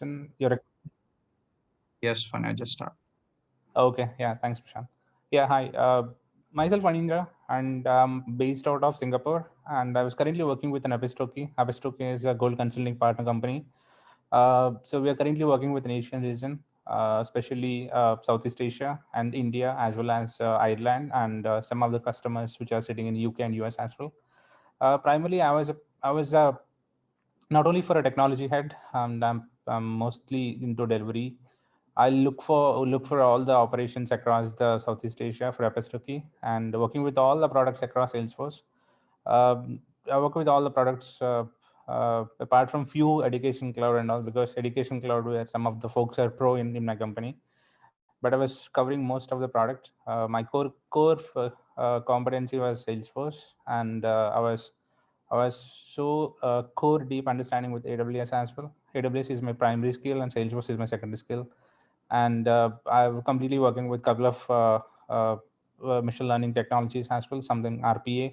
You're Yes, fine. I just start. okay. Yeah, thanks, Prashant. Yeah, hi. Myself, Anindra, and based out of Singapore. And I was currently working with an Abistoki. Abistoki is a gold consulting partner company. So we are currently working with an Asian region, especially Southeast Asia and India, as well as Ireland, and some of the customers which are sitting in UK and US as well. Primarily, I was not only for a technology head, and I'm mostly into delivery. I look for all the operations across the Southeast Asia for Apastoki and working with all the products across Salesforce. I work with all the products apart from few education cloud and all, because education cloud where some of the folks are pro in my company. But I was covering most of the product. My core competency was Salesforce, and I was so core deep understanding with AWS as well. AWS is my primary skill, and Salesforce is my secondary skill. And I'm completely working with a couple of machine learning technologies as well, something RPA,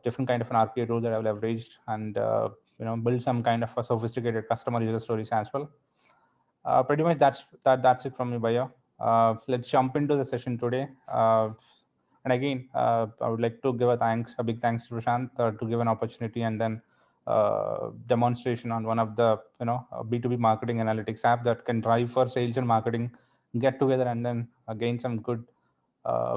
different kind of an RPA tool that I've leveraged, and build some kind of a sophisticated customer user stories as well. Pretty much that's it from me, Baya. Let's jump into the session today. And again, I would like to give a big thanks to Prashant to give an opportunity, and then demonstration on one of the B2B marketing analytics app that can drive for sales and marketing, get together, and then gain some good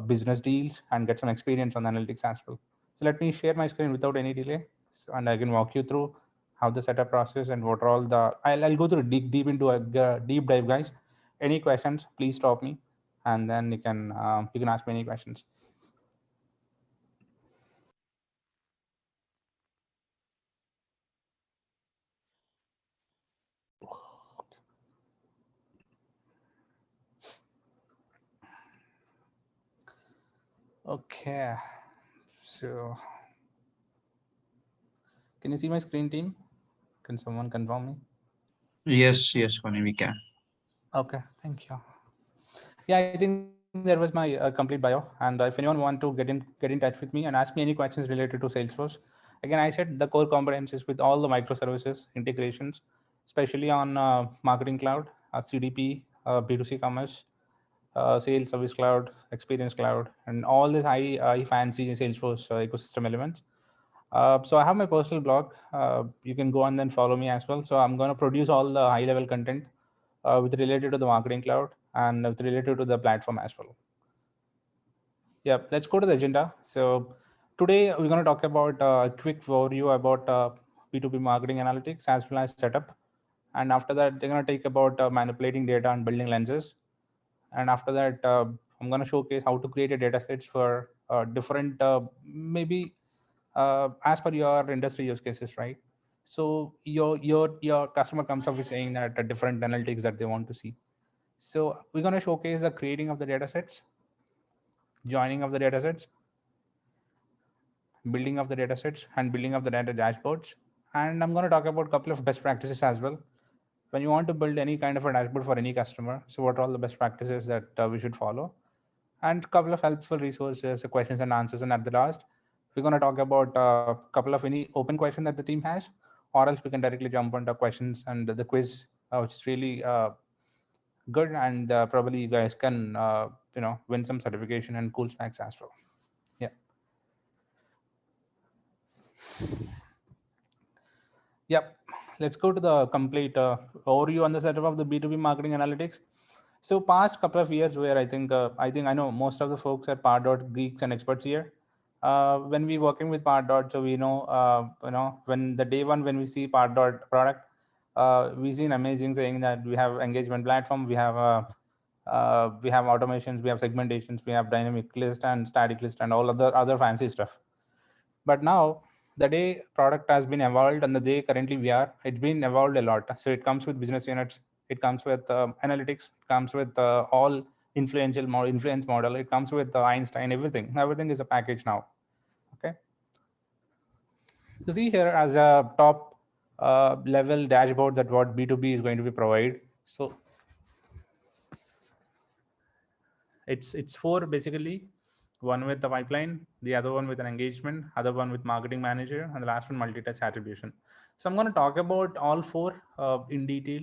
business deals and get some experience on analytics as well. So let me share my screen without any delay, and I can walk you through how the setup process and what are all the. I'll go through deep into a deep dive, guys. Any questions? Please stop me, and then you can ask me any questions. Okay, so can you see my screen, team? Can someone confirm me? Yes, yes, Connie, we can. Okay, thank you. Yeah, I think that was my complete bio. And if anyone want to get in touch with me and ask me any questions related to Salesforce, again, I said the core competencies with all the microservices integrations, especially on Marketing Cloud, CDP, B2C commerce, Sales Service Cloud, Experience Cloud, and all this high fancy Salesforce ecosystem elements. So I have my personal blog. You can go and then follow me as well. So I'm going to produce all the high level content with related to the Marketing Cloud and with related to the platform as well. Yeah, let's go to the agenda. So today we're going to talk about a quick overview about B2B marketing analytics as well as setup. And after that, they're going to take about manipulating data and building lenses. And after that, I'm going to showcase how to create a data sets for different, maybe as per your industry use cases, right? So your customer comes up with saying that different analytics that they want to see. So we're going to showcase the creating of the data sets, joining of the data sets, building of the data sets, and building of the data dashboards. And I'm going to talk about a couple of best practices as well. When you want to build any kind of a dashboard for any customer, so what are all the best practices that we should follow? And a couple of helpful resources, questions and answers. And at the last, we're going to talk about a couple of any open question that the team has, or else we can directly jump onto questions and the quiz, which is really good. And probably you guys can, win some certification and cool specs as well. Yeah. Yep. Let's go to the complete overview on the setup of the B2B marketing analytics. So past couple of years where I think I know most of the folks are Pardot geeks and experts here. When we working with Pardot, so we know when the day one when we see Pardot product, we see an amazing saying that we have engagement platform, we have automations, we have segmentations, we have dynamic list and static list and all other fancy stuff. But now the day product has been evolved and the day currently we are, it's been evolved a lot. So it comes with business units, it comes with analytics, it comes with all influence model, it comes with Einstein, everything is a package now. Okay, you see here as a top level dashboard that what B2B is going to be provide. So it's four basically, one with the pipeline, the other one with an engagement, other one with marketing manager, and the last one multi-touch attribution. So I'm going to talk about all four in detail.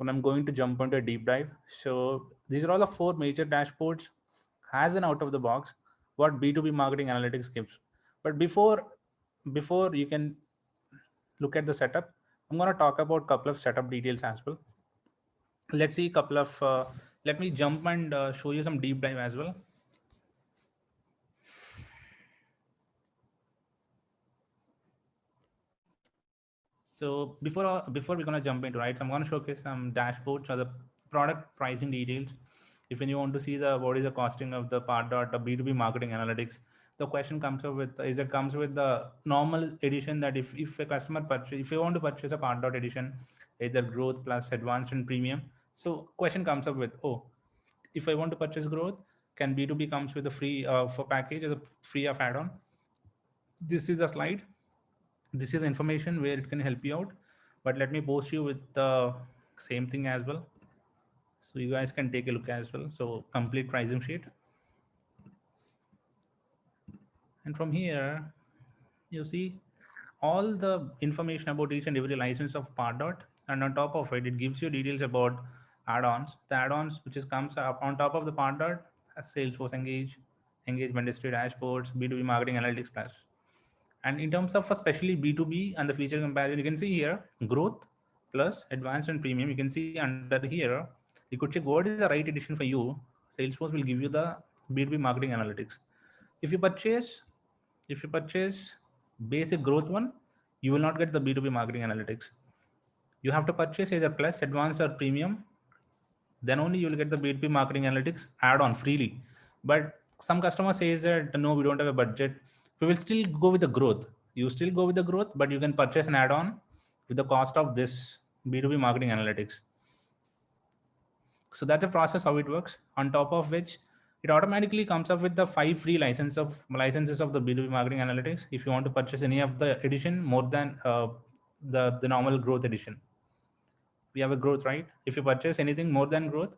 when I'm going to jump into a deep dive. So these are all the 4 major dashboards as an out of the box what B2B marketing analytics gives. But before you can look at the setup, I'm going to talk about a couple of setup details as well. Let's see a couple of let me jump and show you some deep dive as well. So before we're going to jump into, right, so I'm going to showcase some dashboards or the product pricing details. If you want to see the what is the costing of the Pardot B2B marketing analytics, the question comes up with comes with the normal edition that if a customer if you want to purchase a Pardot edition, either growth plus advanced and premium. So question comes up with, oh, if I want to purchase growth, can B2B comes with a free for package as a free of add-on. This is a slide. This is the information where it can help you out, but let me post you with the same thing as well, so you guys can take a look as well. So complete pricing sheet, and from here you see all the information about each and every license of Pardot, and on top of it, it gives you details about add-ons. The add-ons which is comes up on top of the Pardot, Salesforce Engage, engagement history dashboards, B2B marketing analytics plus. And in terms of especially B2B and the feature comparison, you can see here growth plus advanced and premium. You can see under here, you could check what is the right edition for you. Salesforce will give you the B2B marketing analytics. If you purchase basic growth one, you will not get the B2B marketing analytics. You have to purchase either plus, advanced or premium. Then only you will get the B2B marketing analytics add-on freely. But some customer says that no, we don't have a budget. We will still go with the growth. You still go with the growth, but you can purchase an add-on with the cost of this B2B marketing analytics. So that's a process how it works. On top of which, it automatically comes up with the 5 free licenses of the B2B marketing analytics if you want to purchase any of the edition more than the normal growth edition. We have a growth, right? If you purchase anything more than growth,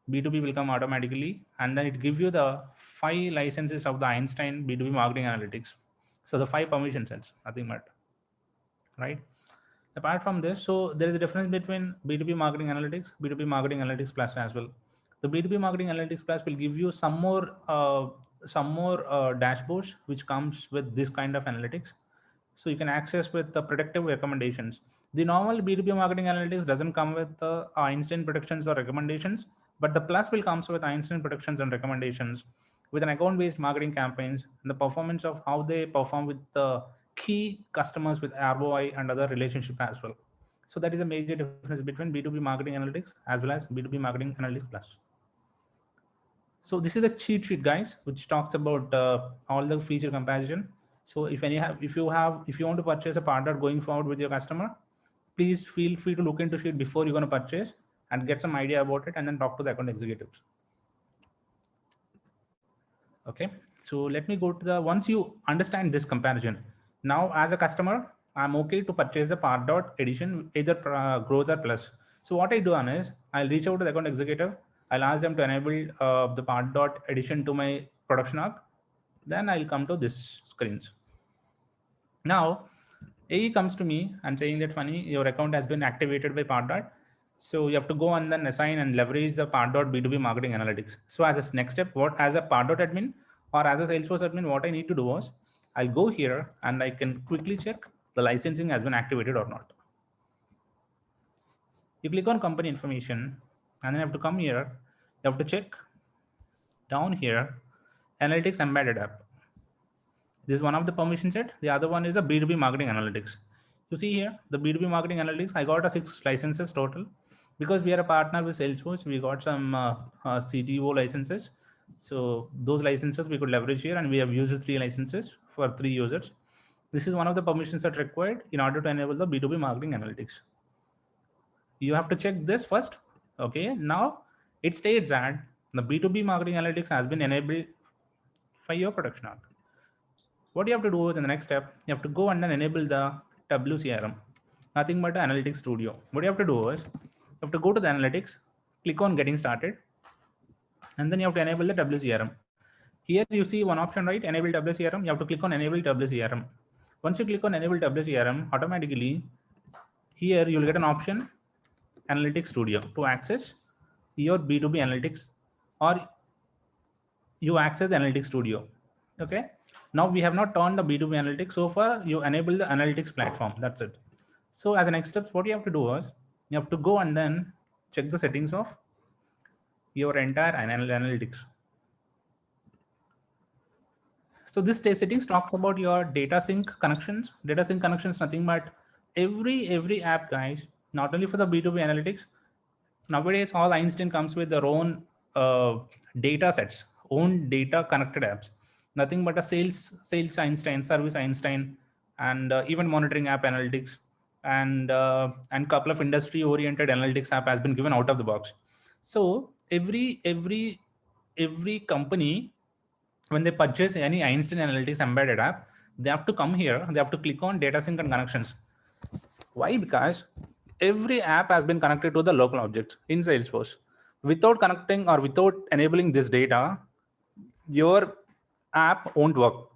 B2B will come automatically, and then it gives you the 5 licenses of the Einstein B2B marketing analytics. So the 5 permission sets, nothing but, right? Apart from this, so there is a difference between B2B marketing analytics, B2B marketing analytics plus as well. The B2B marketing analytics plus will give you some more dashboards which comes with this kind of analytics. So you can access with the predictive recommendations. The normal B2B marketing analytics doesn't come with the Einstein predictions or recommendations, but the plus will comes with Einstein predictions and recommendations with an account-based marketing campaigns and the performance of how they perform with the key customers with ROI and other relationship as well. So that is a major difference between B2B marketing analytics as well as B2B marketing analytics plus. So this is a cheat sheet, guys, which talks about all the feature comparison. So if you want to purchase a partner going forward with your customer, please feel free to look into it before you're going to purchase and get some idea about it, and then talk to the account executives. Okay, so let me go to the, once you understand this comparison, now as a customer, I'm okay to purchase the Pardot edition, either growth or plus. So what I do is I'll reach out to the account executive. I'll ask them to enable the Pardot edition to my production arc. Then I'll come to this screens. Now, AE comes to me and saying that, Funny, your account has been activated by Pardot. So you have to go and then assign and leverage the Pardot B2B marketing analytics. So as a next step, as a Pardot admin or as a Salesforce admin, what I need to do was I'll go here and I can quickly check the licensing has been activated or not. You click on company information and then you have to come here. You have to check down here, analytics embedded app. This is one of the permission set. The other one is a B2B marketing analytics. You see here, the B2B marketing analytics, I got a 6 licenses total. Because we are a partner with Salesforce, we got some CTO licenses. So those licenses we could leverage here, and we have used 3 licenses for 3 users. This is one of the permissions that are required in order to enable the B2B marketing analytics. You have to check this first. Okay, now it states that the B2B marketing analytics has been enabled for your production arc. What you have to do is in the next step, you have to go and then enable the WCRM, nothing but Analytics Studio. What you have to do is you have to go to the analytics, click on getting started, and then you have to enable the WCRM. Here you see one option, right? Enable WCRM. You have to click on enable WCRM. Once you click on enable WCRM, automatically here you'll get an option Analytics Studio to access your B2B analytics, or you access the Analytics Studio. Okay. Now we have not turned the B2B analytics. So far, you enable the analytics platform. That's it. So as a next step, what you have to do is you have to go and then check the settings of your entire analytics. So this settings talks about your data sync connections. Data sync connections, nothing but every app, guys, not only for the B2B analytics. Nowadays, all Einstein comes with their own data sets, own data connected apps. Nothing but a sales Einstein, service Einstein, and event monitoring app analytics, and couple of industry oriented analytics app has been given out of the box. So every company, when they purchase any Einstein Analytics embedded app, they have to come here. They have to click on data sync and connections. Why? Because every app has been connected to the local object in Salesforce. Without connecting or without enabling this data, your app won't work.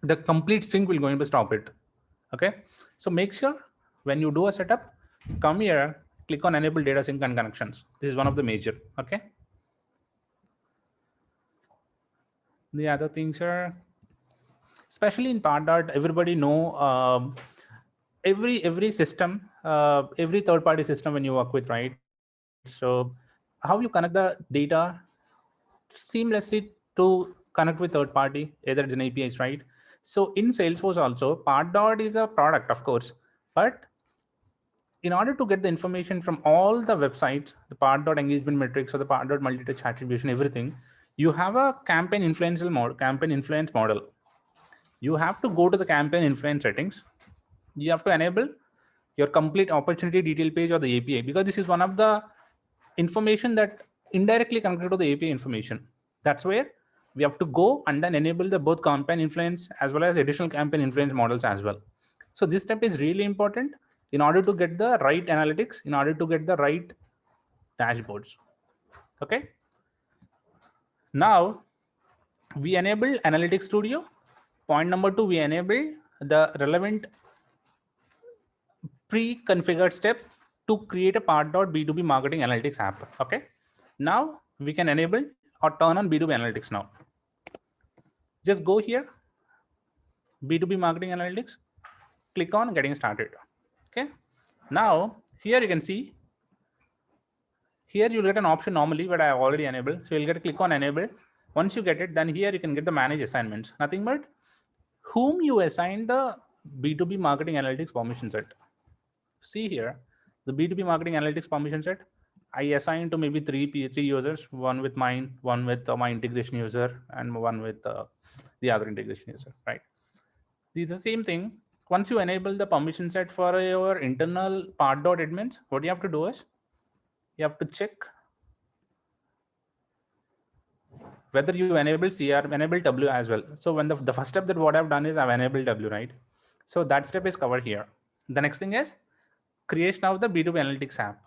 The complete sync will going to stop it. Okay. So make sure when you do a setup, come here, click on enable data sync and connections. This is one of the major. Okay. The other things are, especially in Pardot, everybody know every system, every third-party system when you work with, right? So how you connect the data seamlessly to connect with third-party, either it's an APIs, right? So in Salesforce also, Pardot is a product, of course, but in order to get the information from all the websites, the Pardot engagement metrics or the Pardot multi-touch attribution, everything, you have a campaign influence model. You have to go to the campaign influence settings. You have to enable your complete opportunity detail page or the API, because this is one of the information that indirectly connected to the API information. That's where we have to go and then enable the both campaign influence as well as additional campaign influence models as well. So this step is really important in order to get the right analytics, in order to get the right dashboards. Okay. Now we enable Analytics Studio. Point number 2, we enable the relevant pre-configured step to create a Pardot.B2B marketing analytics app. Okay. Now we can enable or turn on B2B analytics now. Just go here, B2B marketing analytics, click on getting started. Okay. Now here you can see, here you'll get an option normally, but I have already enabled. So you'll get a click on enable. Once you get it, then here you can get the manage assignments. Nothing but whom you assign the B2B marketing analytics permission set. See here, the B2B marketing analytics permission set, I assign to maybe three users, one with mine, one with my integration user, and one with the other integration user, right? This is the same thing. Once you enable the permission set for your internal Pardot.admins, what you have to do is you have to check whether you enable CR, enable W as well. So when the first step that what I've done is I've enabled W, right? So that step is covered here. The next thing is creation of the B2B analytics app.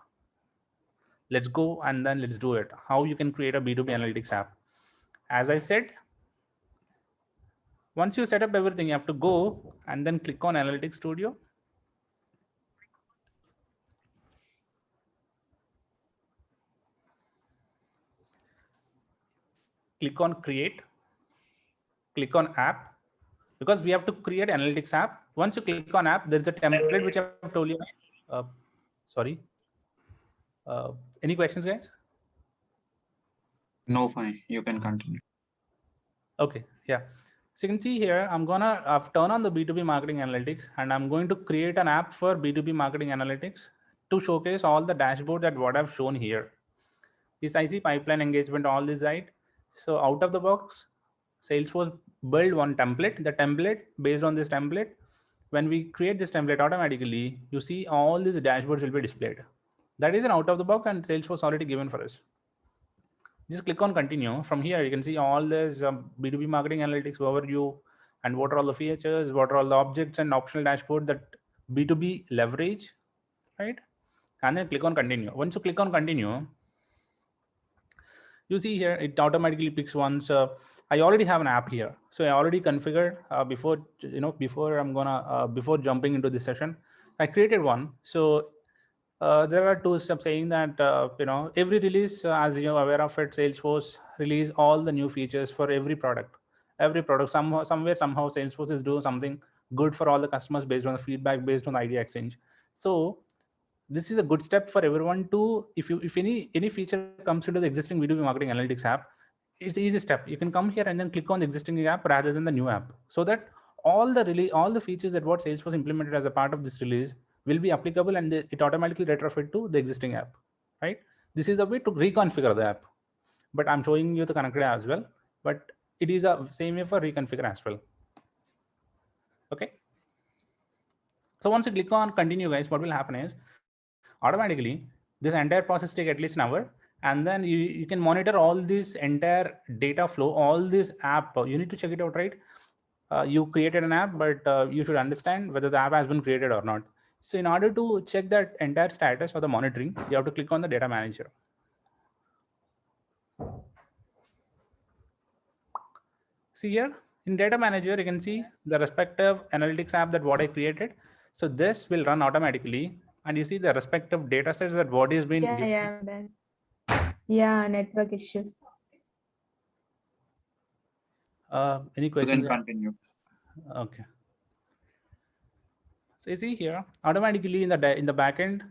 Let's go and then let's do it. How you can create a B2B analytics app. As I said, once you set up everything, you have to go and then click on Analytics Studio. Click on create, click on app, because we have to create analytics app. Once you click on app, there's a template which I've told you. Sorry. Any questions, guys? No, fine. You can continue. Okay. Yeah. So you can see here, I'm gonna turn on the B2B marketing analytics, and I'm going to create an app for B2B marketing analytics to showcase all the dashboard that what I've shown here. Is IC pipeline engagement, all this, right? So out of the box, Salesforce build one template. The template, based on this template, when we create this template automatically, you see all these dashboards will be displayed. That is an out of the box, and Salesforce already given for us. Just click on continue. From here, you can see all this B2B marketing analytics overview and what are all the features, what are all the objects and optional dashboard that B2B leverage, right? And then click on continue. Once you click on continue, you see here, it automatically picks one. So I already have an app here. So I already configured before I'm gonna, before jumping into this session, I created one. So There are two steps saying that every release, as you're aware of it, Salesforce release all the new features for every product. Every product somehow, Salesforce is doing something good for all the customers based on the feedback, based on the idea exchange. So this is a good step for everyone to, if any feature comes into the existing B2B marketing analytics app, it's an easy step. You can come here and then click on the existing app rather than the new app, so that all the features that what Salesforce implemented as a part of this release will be applicable, and it automatically retrofit to the existing app, right? This is a way to reconfigure the app, but I'm showing you the connected as well, but it is a same way for reconfigure as well. Okay, so once you click on continue, guys, what will happen is automatically this entire process take at least an hour, and then you can monitor all this entire data flow, all this app. You need to check it out, right? You created an app, but you should understand whether the app has been created or not. So in order to check that entire status or the monitoring, you have to click on the data manager. See here in data manager, you can see the respective analytics app that what I created. So this will run automatically, and you see the respective data sets that what is being given. Yeah, I'm back. Yeah, network issues. Any You questions? can continue. Okay. So you see here automatically in the backend,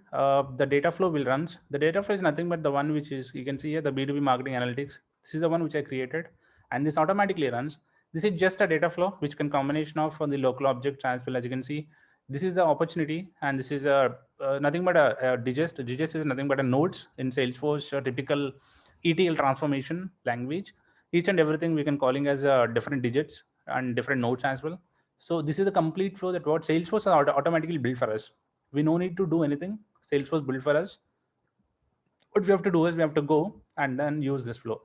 the data flow will runs. The data flow is nothing but the one which is, you can see here, the B2B marketing analytics. This is the one which I created, and this automatically runs. This is just a data flow which can combination of the local objects as well. As you can see, this is the opportunity, and this is a nothing but a digest. Digest is nothing but a nodes in Salesforce, a typical ETL transformation language. Each and everything we can calling as different digits and different nodes as well. So this is the complete flow that what Salesforce automatically built for us. We no need to do anything. Salesforce built for us. What we have to do is we have to go and then use this flow.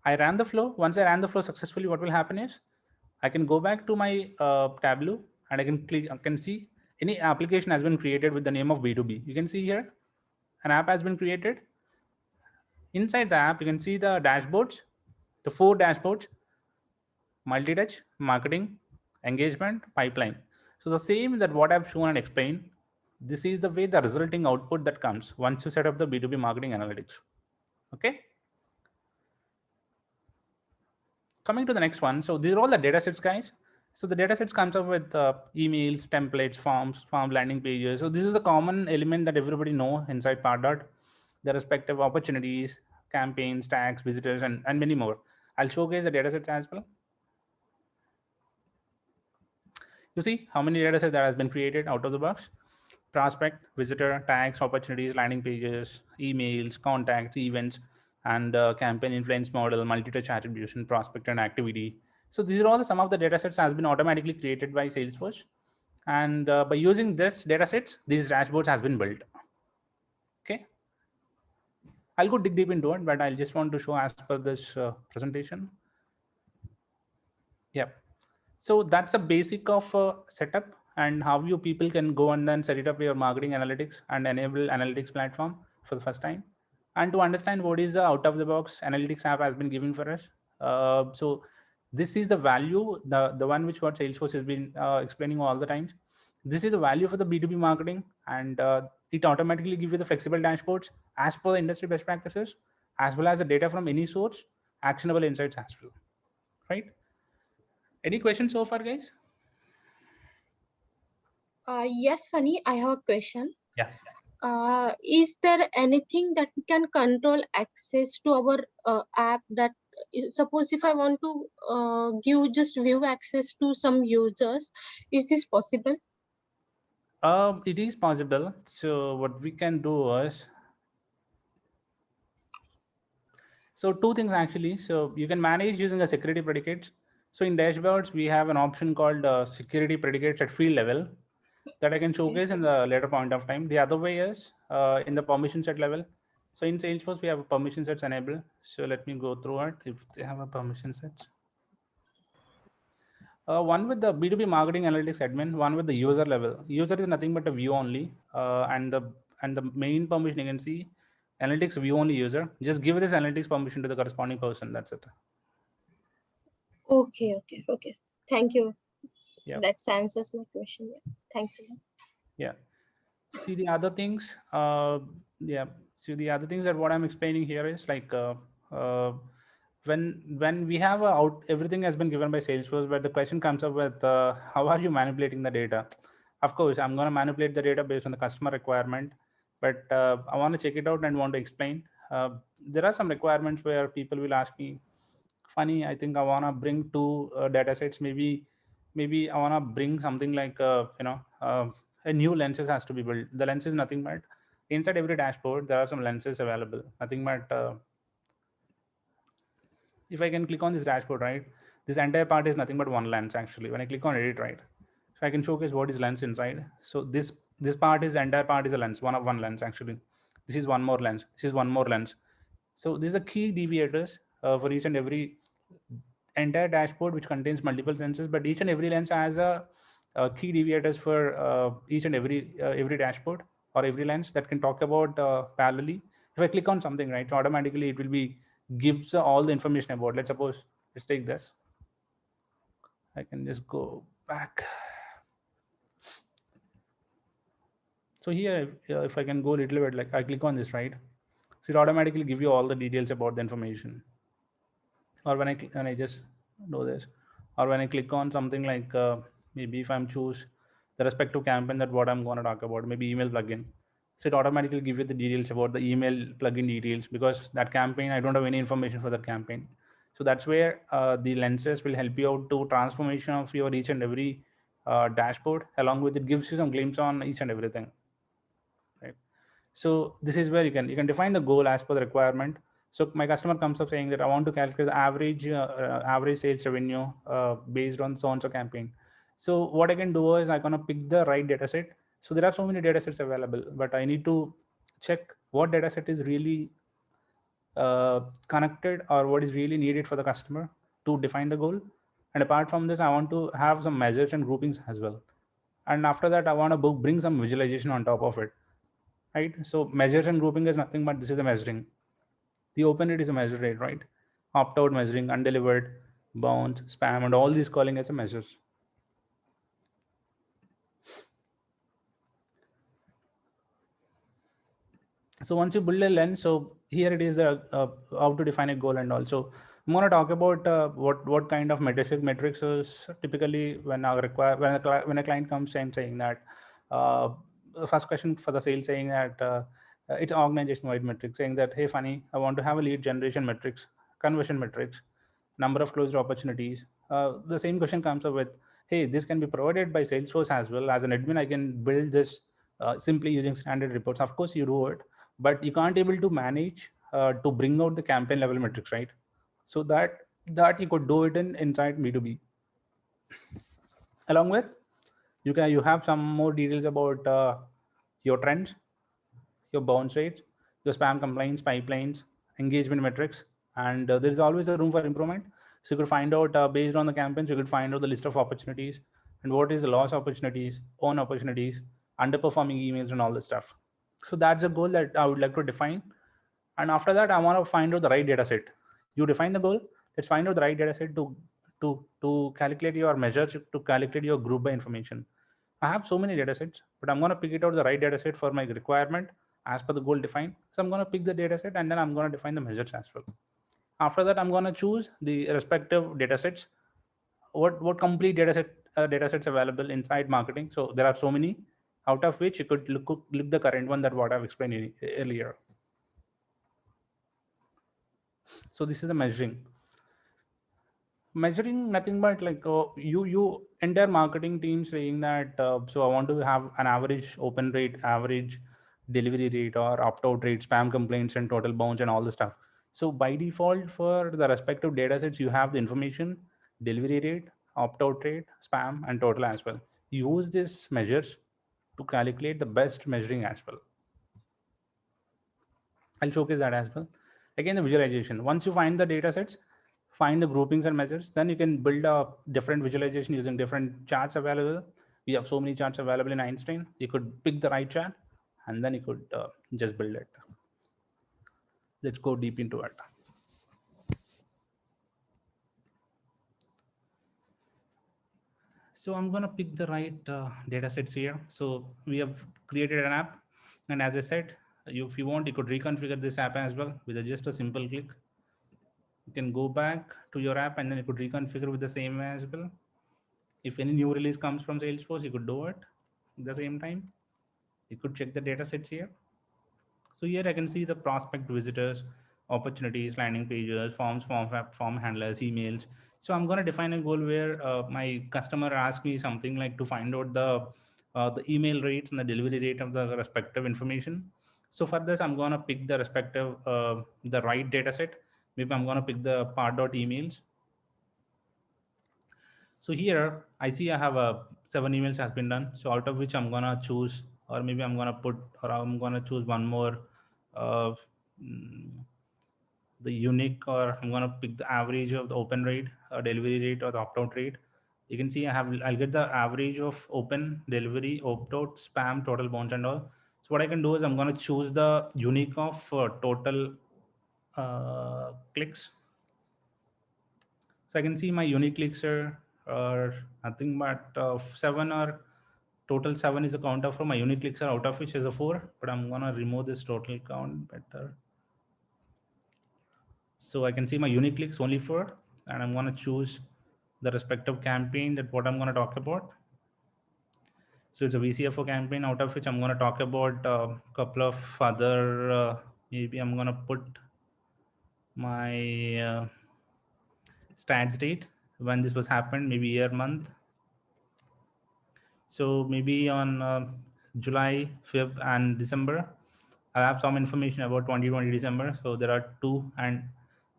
I ran the flow. Once I ran the flow successfully, what will happen is I can go back to my Tableau and I can see any application has been created with the name of B2B. You can see here an app has been created. Inside the app, you can see the dashboards, the 4 dashboards: multi-touch, marketing, engagement, pipeline. So the same that what I've shown and explained, this is the way the resulting output that comes once you set up the B2B marketing analytics. Okay. Coming to the next one. So these are all the data sets, guys. So the data sets comes up with emails, templates, forms, form landing pages. So this is the common element that everybody know inside Pardot, the respective opportunities, campaigns, tags, visitors, and many more. I'll showcase the data sets as well. You see how many data sets that has been created out of the box: prospect, visitor, tags, opportunities, landing pages, emails, contacts, events, and campaign influence model, multi-touch attribution, prospect, and activity. So these are all some of the data sets has been automatically created by Salesforce. And by using this data sets, these dashboards has been built. Okay. I'll go dig deep into it, but I'll just want to show as per this presentation. Yeah. So that's a basic of setup and how you people can go and then set it up your marketing analytics and enable analytics platform for the first time. And to understand what is the out of the box analytics app has been given for us. So this is the value, the one which what Salesforce has been explaining all the times. This is the value for the B2B marketing, and it automatically gives you the flexible dashboards as per the industry best practices, as well as the data from any source, actionable insights as well, right? Any questions so far, guys? Yes, Funny, I have a question. Yeah. Is there anything that we can control access to our app that, suppose if I want to give just view access to some users, is this possible? It is possible. So what we can do is, so two things actually. So you can manage using a security predicates. So in dashboards, we have an option called security predicates at field level that I can showcase in the later point of time. The other way is in the permission set level. So in Salesforce, we have a permission sets enabled. So let me go through it if they have a permission sets. One with the B2B marketing analytics admin, one with the user level. User is nothing but a view only, and the main permission you can see analytics view only user. Just give this analytics permission to the corresponding person. That's it. Okay. Thank you. Yeah. That answers my question. Yeah. Thanks a lot. Yeah. See the other things. Yeah. See the other things that what I'm explaining here is like when we have a out, everything has been given by Salesforce, but the question comes up with how are you manipulating the data? Of course, I'm going to manipulate the data based on the customer requirement, but I want to check it out and want to explain. There are some requirements where people will ask me, funny, I think I want to bring two data sets. Maybe I want to bring something like a new lenses has to be built. The lens is nothing but inside every dashboard there are some lenses available. Nothing but if I can click on this dashboard, right, this entire part is nothing but one lens actually. When I click on edit, right, so I can showcase what is lens inside. So this part is entire part is a lens, one lens actually. This is one more lens. This is one more lens. So these are key deviators for each and every entire dashboard, which contains multiple lenses, but each and every lens has a key deviators for each and every dashboard or every lens that can talk about parallelly. If I click on something, right, so automatically it will be gives all the information about. Let's suppose, let's take this. I can just go back. So here, if I can go a little bit, like I click on this, right, so it automatically give you all the details about the information. Or when I just do this, or when I click on something like maybe if I'm choose the respective campaign that what I'm going to talk about, maybe email plugin, so it automatically give you the details about the email plugin details, because that campaign I don't have any information for that campaign. So that's where the lenses will help you out to transformation of your each and every dashboard. Along with it gives you some glimpse on each and everything, right? So this is where you can define the goal as per the requirement. So my customer comes up saying that I want to calculate the average sales revenue based on so and so campaign. So what I can do is I'm gonna pick the right data set. So there are so many data sets available, but I need to check what data set is really connected or what is really needed for the customer to define the goal. And apart from this, I want to have some measures and groupings as well. And after that, I want to bring some visualization on top of it, right? So measures and grouping is nothing but this is the measuring. The open rate is a measure rate, right? Opt out measuring, undelivered, bounce, spam, and all these calling as a measures. So once you build a lens, so here it is how to define a goal. And also I'm going to talk about what kind of metrics is typically when when a client comes and saying that the first question for the sales saying that it's organization wide metrics, saying that, hey funny, I want to have a lead generation metrics, conversion metrics, number of closed opportunities. The same question comes up with, hey, this can be provided by Salesforce as well. As an admin, I can build this simply using standard reports. Of course you do it, but you can't able to manage to bring out the campaign level metrics, right? So that you could do it inside B2B. Along with you have some more details about your trends, your bounce rates, your spam complaints, pipelines, engagement metrics, and there's always a room for improvement. So you could find out based on the campaigns, you could find out the list of opportunities and what is the loss opportunities, own opportunities, underperforming emails, and all this stuff. So that's a goal that I would like to define. And after that, I want to find out the right data set. You define the goal. Let's find out the right data set to calculate your measures, to calculate your group by information. I have so many data sets, but I'm going to pick it out the right data set for my requirement as per the goal defined. So I'm going to pick the data set and then I'm going to define the measures as well. After that, I'm going to choose the respective data sets. What complete data sets available inside marketing. So there are so many, out of which you could look the current one that what I've explained earlier. So this is the measuring nothing but like you entire marketing team saying that so I want to have an average open rate, average delivery rate, or opt-out rate, spam complaints, and total bounce, and all the stuff. So by default for the respective data sets, you have the information, delivery rate, opt-out rate, spam, and total as well. Use these measures to calculate the best measuring as well. I'll showcase that as well. Again, the visualization. Once you find the data sets, find the groupings and measures, then you can build a different visualization using different charts available. We have so many charts available in Einstein. You could pick the right chart and then you could just build it. Let's go deep into it. So I'm going to pick the right data sets here. So we have created an app. And as I said, if you want, you could reconfigure this app as well with just a simple click. You can go back to your app and then you could reconfigure with the same way as well. If any new release comes from Salesforce, you could do it at the same time. You could check the data sets here. So here I can see the prospect visitors, opportunities, landing pages, forms, form handlers, emails. So I'm going to define a goal where my customer asks me something like to find out the email rates and the delivery rate of the respective information. So for this, I'm going to pick the respective, the right data set. Maybe I'm going to pick the part.emails. So here I see I have 7 emails has been done. So out of which I'm gonna choose, or maybe I'm gonna put, or I'm gonna choose one more, uh, the unique, or I'm gonna pick the average of the open rate, or delivery rate, or the opt-out rate. You can see I'll get the average of open, delivery, opt-out, spam, total bounce, and all. So what I can do is I'm gonna choose the unique of total clicks. So I can see my unique clicks are nothing but 7, or total 7 is a counter for my unique clicks are out of which is a 4, but I'm gonna remove this total count better. So I can see my unique clicks only 4, and I'm gonna choose the respective campaign that what I'm gonna talk about. So it's a VCFO campaign, out of which I'm gonna talk about a couple of other, maybe I'm gonna put my stats date when this was happened, maybe year, month. So maybe on July, Feb, and December, I have some information about 2020 December. So there are 2, and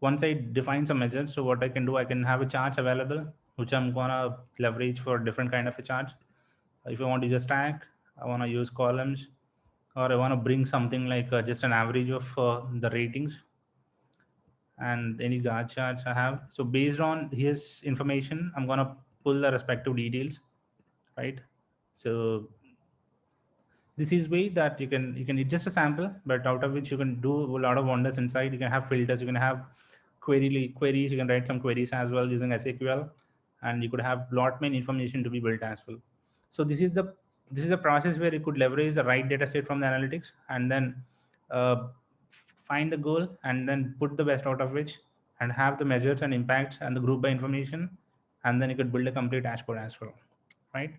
once I define some measures, so what I can do, I can have a charts available, which I'm gonna leverage for different kind of a charts. If I want to just stack, I want to use columns, or I want to bring something like just an average of the ratings and any guard charts I have. So based on his information, I'm gonna pull the respective details, right? So this is way that you can it's just a sample, but out of which you can do a lot of wonders inside. You can have filters, you can have queries, you can write some queries as well using SQL, and you could have lot many information to be built as well. So this is the process where you could leverage the right data set from the analytics, and then find the goal, and then put the best out of which, and have the measures and impacts and the group by information, and then you could build a complete dashboard as well, right?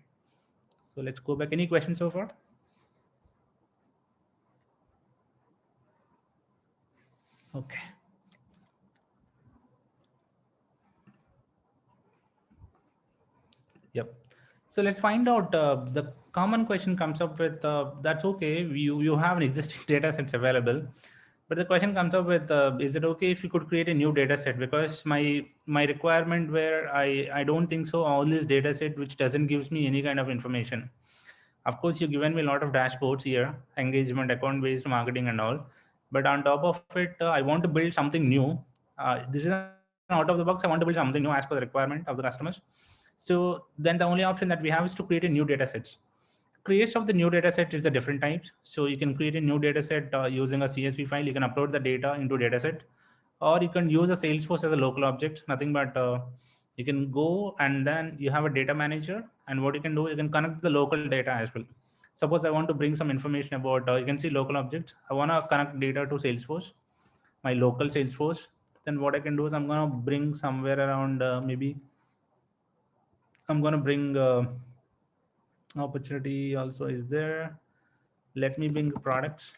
So let's go back. Any questions so far? Okay. Yep. So let's find out the common question comes up with that's okay. You have an existing data sets available, but the question comes up with is it okay if you could create a new data set? Because my requirement where I don't think so. All this data set which doesn't gives me any kind of information. Of course, you've given me a lot of dashboards here, engagement, account based marketing, and all. But on top of it, I want to build something new. This is out of the box. I want to build something new as per the requirement of the customers. So then the only option that we have is to create a new data sets. Creation of the new data set is the different types. So you can create a new data set using a CSV file. You can upload the data into data set, or you can use a Salesforce as a local object. Nothing but you can go and then you have a data manager, and what you can do, you can connect the local data as well. Suppose I want to bring some information about, you can see local objects. I want to connect data to Salesforce, my local Salesforce. Then what I can do is I'm going to bring somewhere around maybe I'm going to bring opportunity also is there. Let me bring products,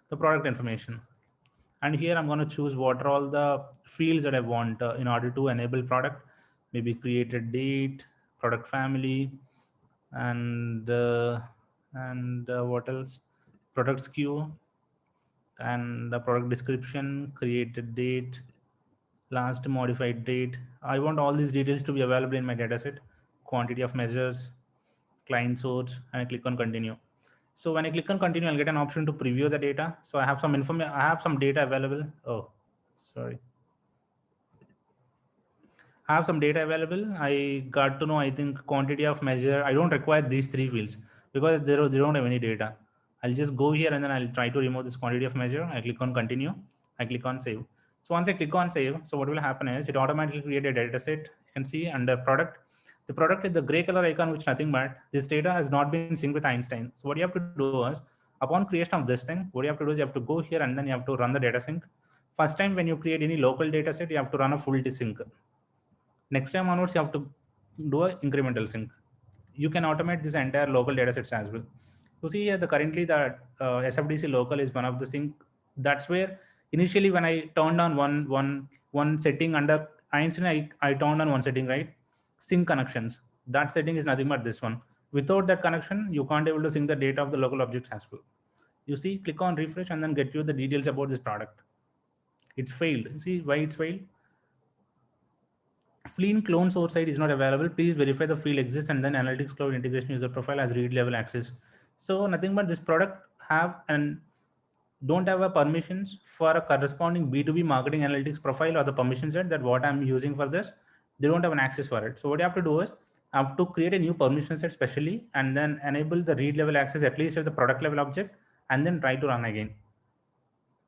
the product information. And here I'm going to choose what are all the fields that I want in order to enable product, maybe created date, product family, and what else? Product SKU, and the product description, created date, last modified date. I want all these details to be available in my dataset, quantity of measures, client source, and I click on continue. So when I click on continue, I'll get an option to preview the data. So I have some information, I have some data available. Oh, sorry. I have some data available. I got to know, I think, quantity of measure. I don't require these 3 fields because they don't have any data. I'll just go here and then I'll try to remove this quantity of measure. I click on continue. I click on save. So once I click on save, so what will happen is it automatically create a data set. You can see under product, The product is the gray color icon, which nothing but this data has not been synced with Einstein. So what you have to do is, upon creation of this thing, what you have to do is you have to go here and then you have to run the data sync. First time when you create any local data set, you have to run a full sync. Next time onwards, you have to do an incremental sync. You can automate this entire local data sets as well. You see here, currently the SFDC local is one of the sync. That's where initially when I turned on one setting under Einstein, I turned on one setting, right? Sync connections. That setting is nothing but this one. Without that connection, you can't able to sync the data of the local objects as well. You see, click on refresh and then get you the details about this product. It's failed. See why it's failed? Flean clone source side is not available. Please verify the field exists and then Analytics Cloud integration user profile has read level access. So nothing but this product have and don't have a permissions for a corresponding B2B marketing analytics profile or the permission set that what I'm using for this. They don't have an access for it. So what you have to do is I have to create a new permission set specially and then enable the read level access at least at the product level object and then try to run again.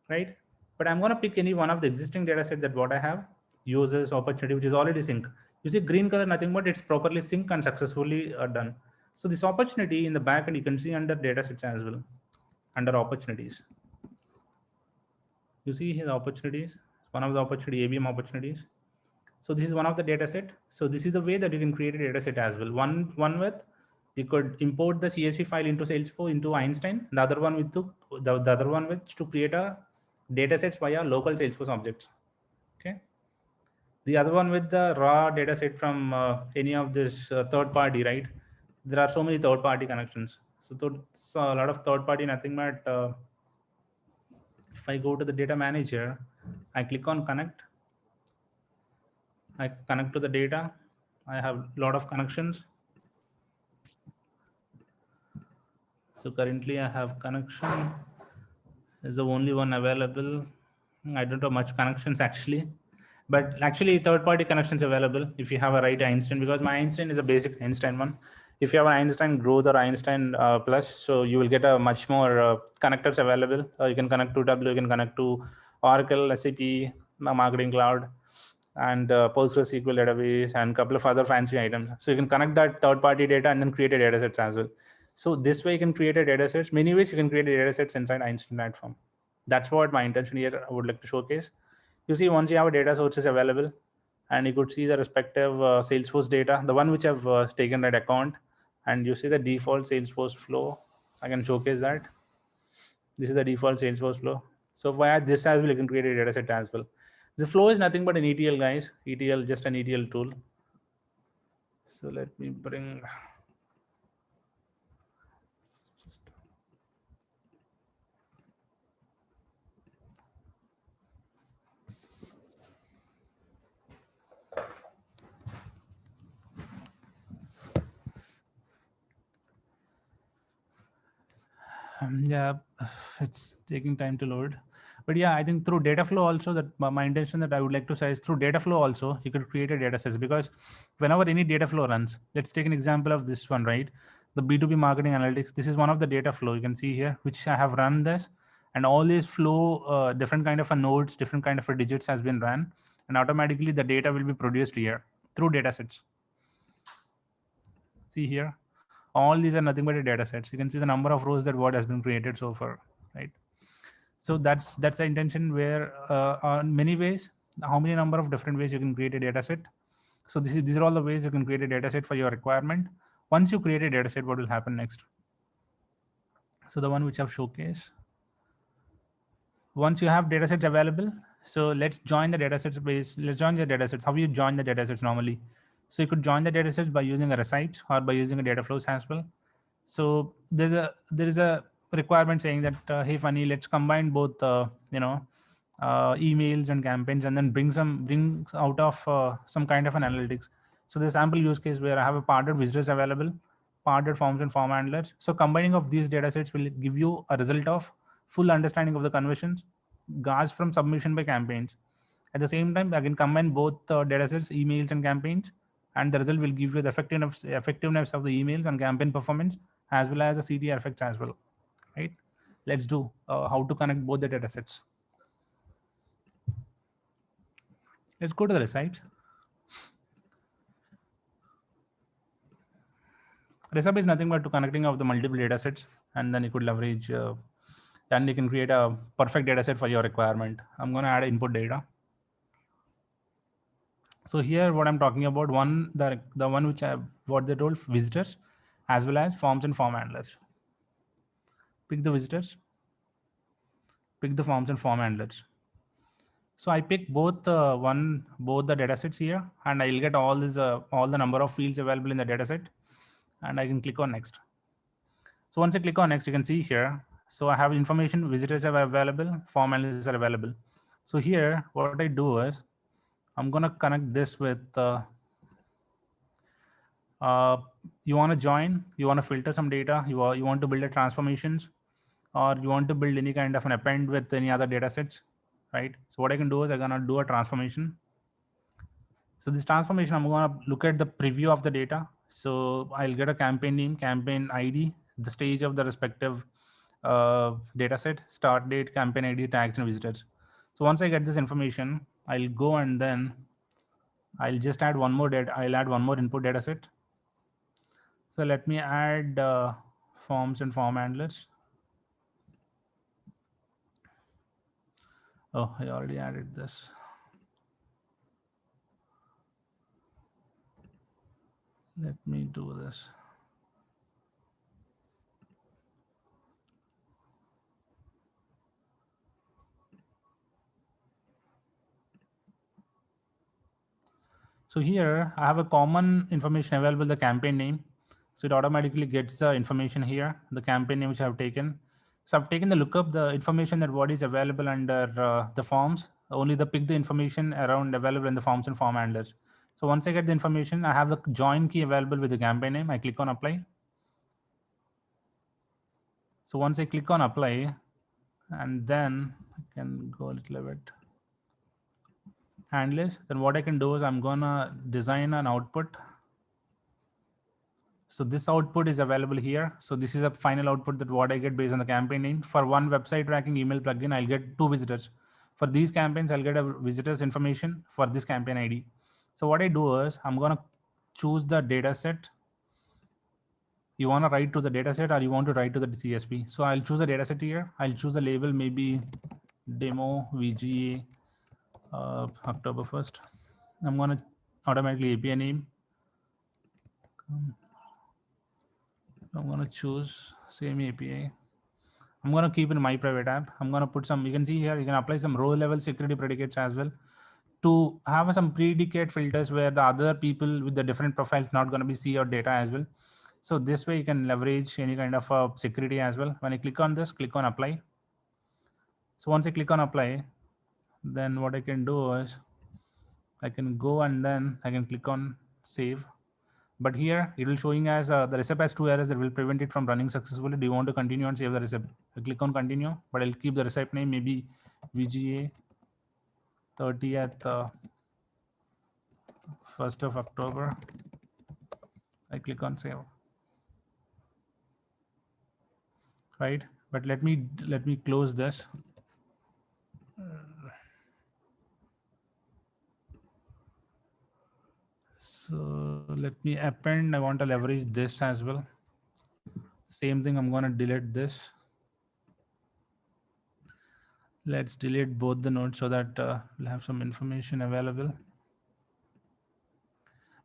Right? But I'm going to pick any one of the existing data set that what I have, users, opportunity, which is already synced. You see green color, nothing but it's properly synced and successfully done. So this opportunity in the back and you can see under data sets as well, under opportunities. You see here the opportunities, one of the opportunity, ABM opportunities. So this is one of the data set. So this is the way that you can create a data set as well. One with, you could import the CSV file into Salesforce, into Einstein. The other one with the other one with to create a data sets via local Salesforce objects. Okay. The other one with the raw data set from any of this third party, right? There are so many third party connections. So a lot of third party, nothing but if I go to the data manager, I click on connect. I connect to the data. I have a lot of connections. So currently I have connection. Is the only one available. I don't have much connections actually, but actually third-party connections available if you have a right Einstein, because my Einstein is a basic Einstein one. If you have an Einstein Growth or Einstein Plus, so you will get a much more connectors available. You can connect to W, you can connect to Oracle, SAP, Marketing Cloud, and PostgreSQL database, and a couple of other fancy items. So you can connect that third-party data and then create a data sets as well. So this way you can create a data sets. Many ways you can create a data sets inside Einstein platform. That's what my intention here I would like to showcase. You see, once you have a data sources available, and you could see the respective Salesforce data, the one which I've taken that account, and you see the default Salesforce flow. I can showcase that. This is the default Salesforce flow. So via this as well, you can create a data set as well. The flow is nothing but an ETL, guys. ETL, just an ETL tool. So let me bring. Yeah, it's taking time to load. But yeah, I think through data flow also, that my intention that I would like to say is through data flow also, you could create a data set, because whenever any data flow runs, let's take an example of this one, right? The B2B marketing analytics, this is one of the data flow you can see here, which I have run this, and all these flow, different kind of a nodes, different kind of a digits has been run, and automatically the data will be produced here through data sets. See here, all these are nothing but data sets. You can see the number of rows that what has been created so far, right? So that's the intention, where in many ways, how many number of different ways you can create a data set. So these are all the ways you can create a data set for your requirement. Once you create a data set, what will happen next? So the one which I've showcased. Once you have data sets available, so let's join the data sets base. Let's join the data sets. How you join the data sets normally? So you could join the data sets by using a recipe or by using a data flows as well. So there is a requirement saying that hey Funny, let's combine both emails and campaigns, and then bring out of some kind of an analytics. So the sample use case where I have a parted visitors available, parted forms and form handlers. So combining of these data sets will give you a result of full understanding of the conversions, GAs from submission by campaigns. At the same time, I can combine both data sets, emails and campaigns, and the result will give you the effectiveness of the emails and campaign performance, as well as the CTR effects as well, right? Let's do how to connect both the data sets. Let's go to the recipe. Recipe is nothing but to connecting of the multiple data sets, and then you could leverage, and you can create a perfect data set for your requirement. I'm going to add input data. So here, what I'm talking about, the one which what they told visitors, as well as forms and form handlers. Pick the visitors, pick the forms and form handlers. So I pick both both the data sets here, and I'll get all the number of fields available in the data set, and I can click on next. So once I click on next, you can see here. So I have information, visitors are available, form handlers are available. So here, what I do is, I'm gonna connect this with, you wanna join, you wanna filter some data, you want to build a transformations, or you want to build any kind of an append with any other data sets, right? So what I can do is I'm gonna do a transformation. So this transformation, I'm gonna look at the preview of the data. So I'll get a campaign name, campaign ID, the stage of the respective data set, start date, campaign ID, tags, and visitors. So once I get this information, I'll go and then I'll just add one more data. I'll add one more input data set. So let me add forms and form handlers. Oh, I already added this. Let me do this. So here I have a common information available, the campaign name. So it automatically gets the information here, the campaign name which I have taken. So I've taken the lookup, the information that what is available under the forms, only the pick the information around available in the forms and form handlers. So once I get the information, I have the join key available with the campaign name. I click on apply. So once I click on apply, and then I can go a little bit handlers, then what I can do is I'm gonna design an output. So this output is available here. So this is a final output that what I get based on the campaign name. For one website tracking email plugin, I'll get 2 visitors. For these campaigns, I'll get a visitors information for this campaign ID. So what I do is I'm gonna choose the data set. You wanna write to the data set or you want to write to the CSV. So I'll choose a data set here. I'll choose a label, maybe demo VGA October 1st. I'm gonna automatically API name. I'm gonna choose same API. I'm gonna keep in my private app. I'm gonna put some, you can see here, you can apply some row level security predicates as well to have some predicate filters where the other people with the different profiles not gonna be see your data as well. So this way you can leverage any kind of security as well. When I click on this, click on apply. So once I click on apply, then what I can do is I can go and then I can click on save. But here it will showing as the recipe has 2 errors that will prevent it from running successfully. Do you want to continue and save the recipe? I click on continue, but I'll keep the recipe name maybe VGA 30th 1st of October. I click on save. Right, but let me close this. So let me append. I want to leverage this as well. Same thing, I'm going to delete this. Let's delete both the nodes so that we'll have some information available.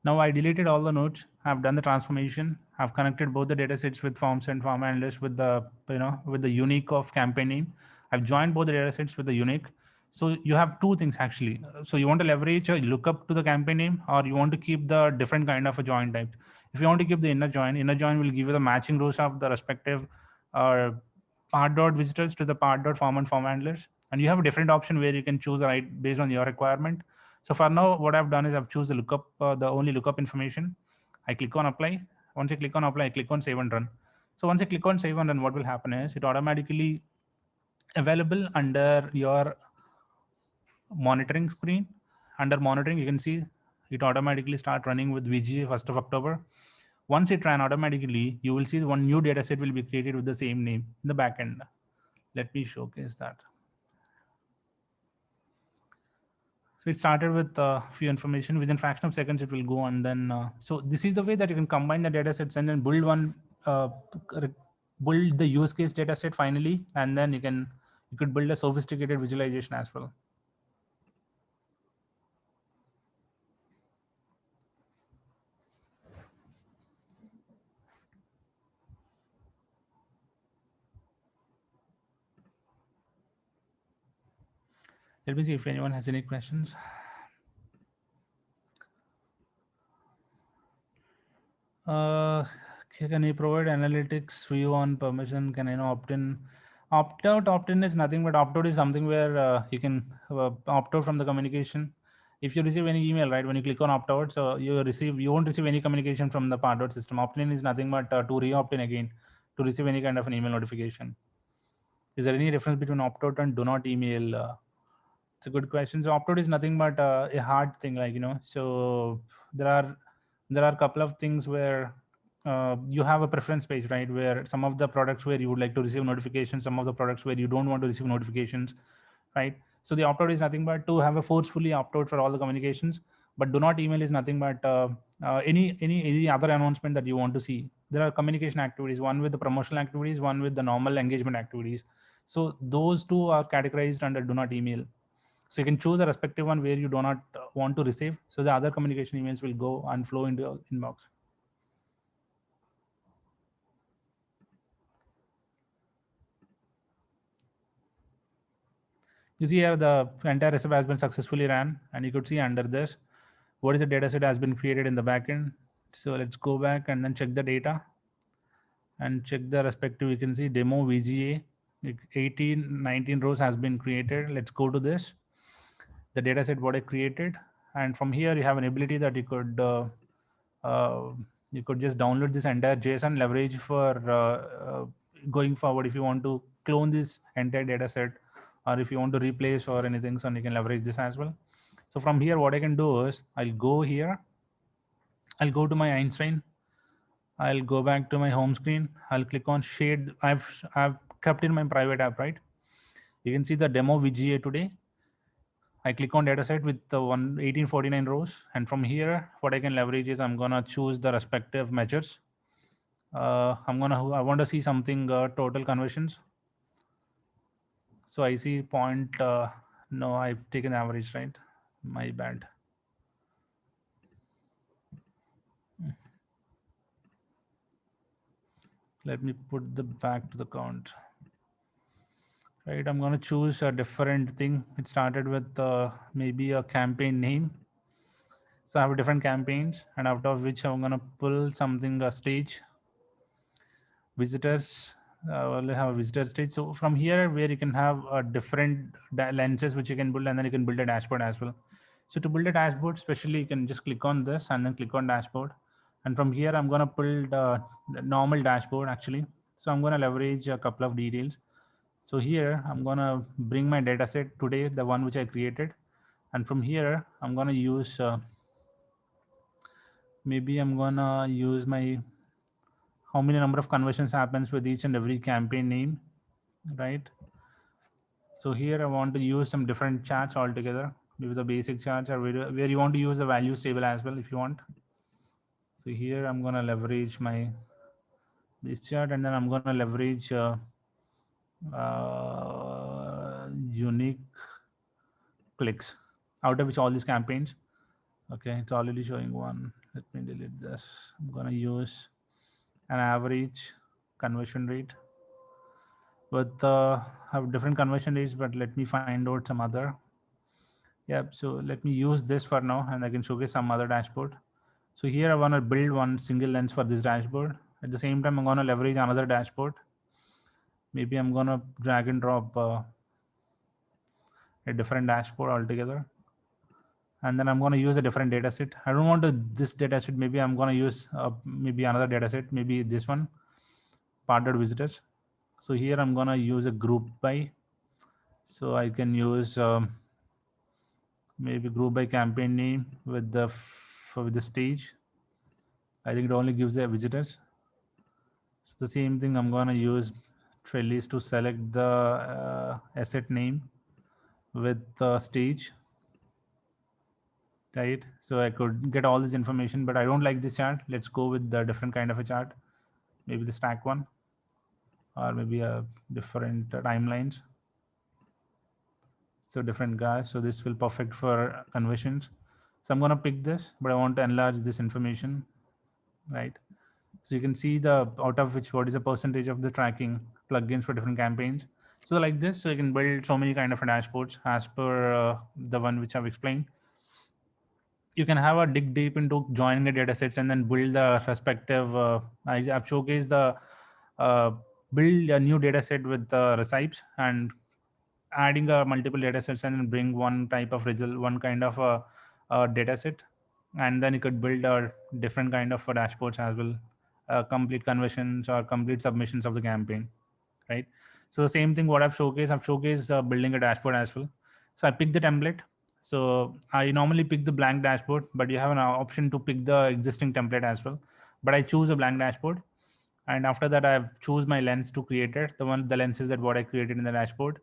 Now I deleted all the nodes. I've done the transformation. I've connected both the data sets with forms and form handlers with the, with the unique of campaign name. I've joined both the data sets with the unique. So you have 2 things actually. So you want to leverage a lookup to the campaign name, or you want to keep the different kind of a join type. If you want to keep the inner join will give you the matching rows of the respective part dot visitors to the part dot form and form handlers. And you have a different option where you can choose right based on your requirement. So for now, what I've done is I've choose the lookup, the only lookup information. I click on apply. Once I click on apply, I click on save and run. So once I click on save and run, what will happen is it automatically available under your monitoring screen. Under monitoring, you can see it automatically start running with VGA 1st of October. Once it ran automatically, you will see one new data set will be created with the same name in the backend. Let me showcase that. So So it started with few information. Within fraction of seconds, it will go, and then so this is the way that you can combine the data sets and then build one, build the use case data set finally, and then you could build a sophisticated visualization as well. Let me see if anyone has any questions. Can you provide analytics view on permission? Can I know opt-in? Opt-out, opt-in is nothing but opt-out is something where you can opt out from the communication. If you receive any email, right, when you click on opt-out, so you won't receive any communication from the Pardot system. Opt-in is nothing but to re-opt-in again to receive any kind of an email notification. Is there any difference between opt-out and do not email? It's a good question. So opt-out is nothing but a hard thing, like, so there are a couple of things where you have a preference page, right, where some of the products where you would like to receive notifications, some of the products where you don't want to receive notifications, right? So the opt-out is nothing but to have a forcefully opt-out for all the communications, but do not email is nothing but any other announcement that you want to see. There are communication activities, one with the promotional activities, one with the normal engagement activities. So those two are categorized under do not email. So you can choose a respective one where you do not want to receive. So the other communication emails will go and flow into your inbox. You see here the entire recipe has been successfully ran, and you could see under this, what is the data set has been created in the backend. So let's go back and then check the data and check the respective. You can see demo VGA, 18, 19 rows has been created. Let's go to this, the data set what I created. And from here, you have an ability that you could just download this entire JSON, leverage for going forward. If you want to clone this entire data set, or if you want to replace or anything, so you can leverage this as well. So from here, what I can do is I'll go here, I'll go to my Einstein, I'll go back to my home screen, I'll click on shade. I've kept in my private app, right? You can see the demo VGA today. I click on dataset with the 1849 rows, and from here, what I can leverage is I'm gonna choose the respective measures. I want to see something total conversions. So I see point. No, I've taken average, right? My bad. Let me put the back to the count. Right, I'm going to choose a different thing. It started with maybe a campaign name. So I have different campaigns, and out of which I'm going to pull something, a stage, visitors. We'll have a visitor stage. So from here, where you can have different lenses which you can build, and then you can build a dashboard as well. So to build a dashboard, especially, you can just click on this and then click on dashboard. And from here, I'm going to build a normal dashboard actually. So I'm going to leverage a couple of details. So here, I'm going to bring my data set today, the one which I created. And from here, I'm going to use, maybe I'm going to use my, how many number of conversions happens with each and every campaign name, right? So here I want to use some different charts altogether, maybe the basic charts, or where you want to use the values table as well if you want. So here I'm going to leverage this chart, and then I'm going to leverage unique clicks, out of which all these campaigns. Okay, it's already showing one. Let me delete this. I'm going to use an average conversion rate. But have different conversion rates, but let me find out some other. Yep, so let me use this for now, and I can showcase some other dashboard. So here I want to build one single lens for this dashboard. At the same time, I'm going to leverage another dashboard. Maybe I'm going to drag and drop a different dashboard altogether. And then I'm going to use a different data set. I don't want this data set. Maybe I'm going to use maybe another data set, maybe this one, Pardot visitors. So here I'm going to use a group by. So I can use maybe group by campaign name with the stage. I think it only gives the visitors. It's the same thing. I'm going to use trellis to select the asset name with the stage. right? So I could get all this information, but I don't like this chart. Let's go with the different kind of a chart, maybe the stack one, or maybe a different timelines. So different guys. So this will perfect for conversions. So I'm going to pick this, but I want to enlarge this information, right? So you can see the out of which what is the percentage of the tracking plugins for different campaigns. So like this, so you can build so many kind of dashboards as per the one which I've explained. You can have a dig deep into joining the data sets and then build the respective. I've showcased the build a new data set with recipes and adding multiple data sets and then bring one type of result, one kind of a data set, and then you could build a different kind of dashboards as well, complete conversions or complete submissions of the campaign, right? So the same thing what I've showcased building a dashboard as well. So I picked the template. So I normally pick the blank dashboard, but you have an option to pick the existing template as well. But I choose a blank dashboard, and after that I've choose my lens to create it. The lenses that what I created in the dashboard,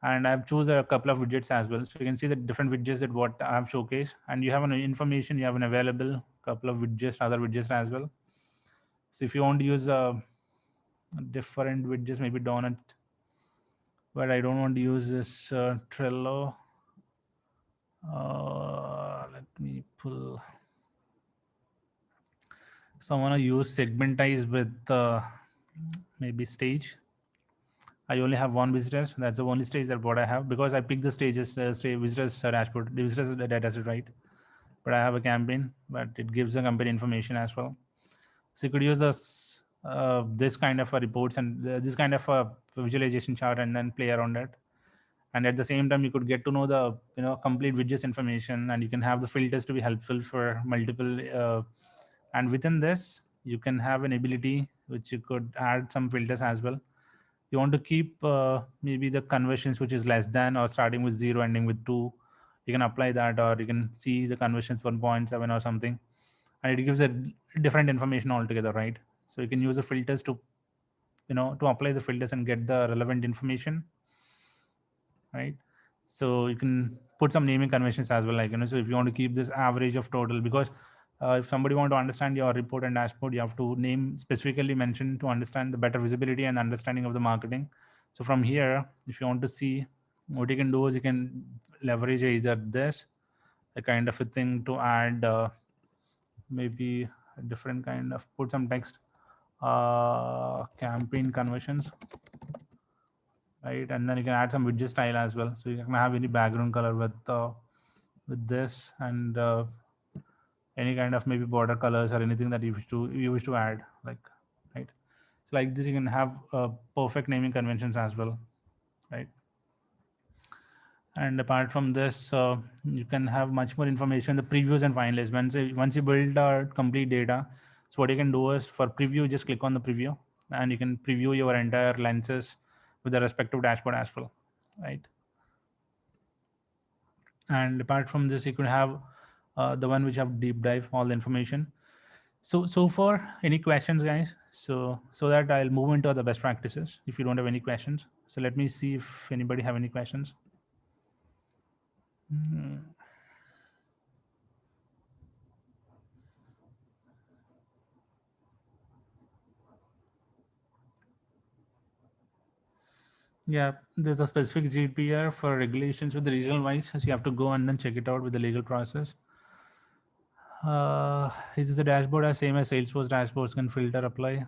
and I've chosen a couple of widgets as well. So you can see the different widgets that what I've showcased, and you have an information, you have an available couple of widgets, other widgets as well. So if you want to use different widgets, maybe Donut, but I don't want to use this Trello. Let me pull. So I want to use Segmentize with maybe Stage. I only have one visitor. So that's the only stage that what I have, because I picked the stages, visitors dashboard, the visitors data set, right? But I have a campaign, but it gives the campaign information as well. So you could use this kind of a reports and this kind of a visualization chart and then play around it. And at the same time, you could get to know the complete widgets information, and you can have the filters to be helpful for multiple. And within this, you can have an ability which you could add some filters as well. You want to keep maybe the conversions which is less than or starting with 0 ending with 2. You can apply that, or you can see the conversions 1.7 or something, and it gives a different information altogether, right? So you can use the filters to to apply the filters and get the relevant information, right? So you can put some naming conventions as well, like so if you want to keep this average of total, because if somebody want to understand your report and dashboard, you have to name specifically mention to understand the better visibility and understanding of the marketing. So from here, if you want to see, what you can do is you can leverage either this, a kind of a thing to add maybe a different kind of, put some text, campaign conversions, right? And then you can add some widget style as well. So you can have any background color with this, and any kind of maybe border colors or anything that you wish to add, like, right? So like this, you can have perfect naming conventions as well, right? And apart from this, you can have much more information, the previews and finalists. Once you build complete data, so what you can do is for preview, just click on the preview, and you can preview your entire lenses with the respective dashboard as well, right? And apart from this, you could have the one which have deep dive all the information. So far, any questions, guys? So that I'll move into the best practices if you don't have any questions. So let me see if anybody have any questions. Yeah, there's a specific GDPR for regulations with the regional wise, so you have to go and then check it out with the legal process. Is the dashboard as same as Salesforce dashboards? Can filter apply?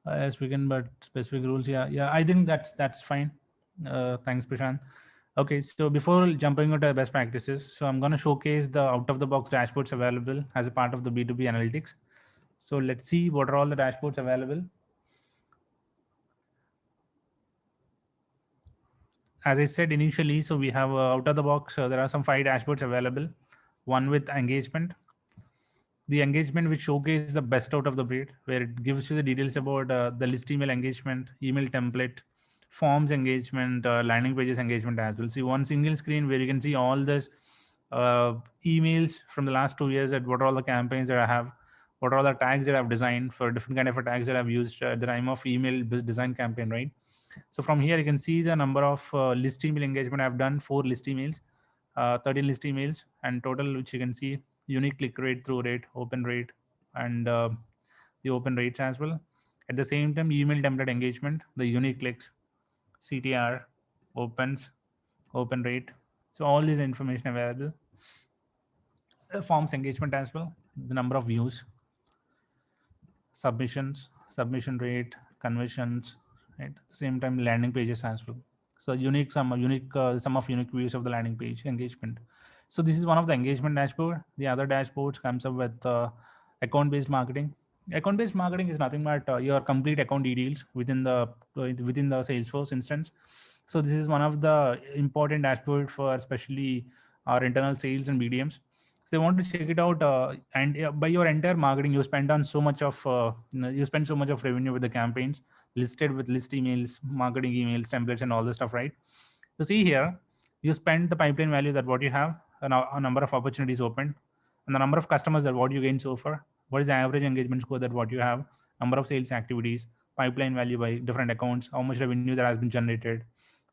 Yes, we can, but specific rules. Yeah. I think that's fine. Thanks, Prashant. Okay, so before jumping into best practices, so I'm going to showcase the out-of-the-box dashboards available as a part of the B2B analytics. So let's see what are all the dashboards available. As I said initially, so we have out-of-the-box, there are some 5 dashboards available. One with engagement. The engagement which showcases the best out of the breed, where it gives you the details about the list email engagement, email template, forms engagement, landing pages engagement as well. See one single screen where you can see all this emails from the last 2 years, at what are all the campaigns that I have, what are all the tags that I've designed for different kind of tags that I've used at the time of email design campaign, right? So from here you can see the number of list email engagement I've done, 4 list emails. 13 list emails, and total, which you can see unique click rate, through rate, open rate, and the open rates as well. At the same time, email template engagement, the unique clicks, CTR, opens, open rate. So all this information available. Forms engagement as well, the number of views, submissions, submission rate, conversions, right? At the same time, landing pages as well. So unique sum of unique views of the landing page engagement. So this is one of the engagement dashboard. The other dashboards comes up with account-based marketing. Account-based marketing is nothing but your complete account details within the Salesforce instance. So this is one of the important dashboard for especially our internal sales and BDMs. So they want to check it out, and by your entire marketing, you spend on so much of you spend so much of revenue with the campaigns listed with list emails, marketing emails, templates, and all this stuff, right? So see here, you spend the pipeline value that what you have, a number of opportunities open, and the number of customers that what you gain so far. What is the average engagement score that what you have? Number of sales activities, pipeline value by different accounts, how much revenue that has been generated,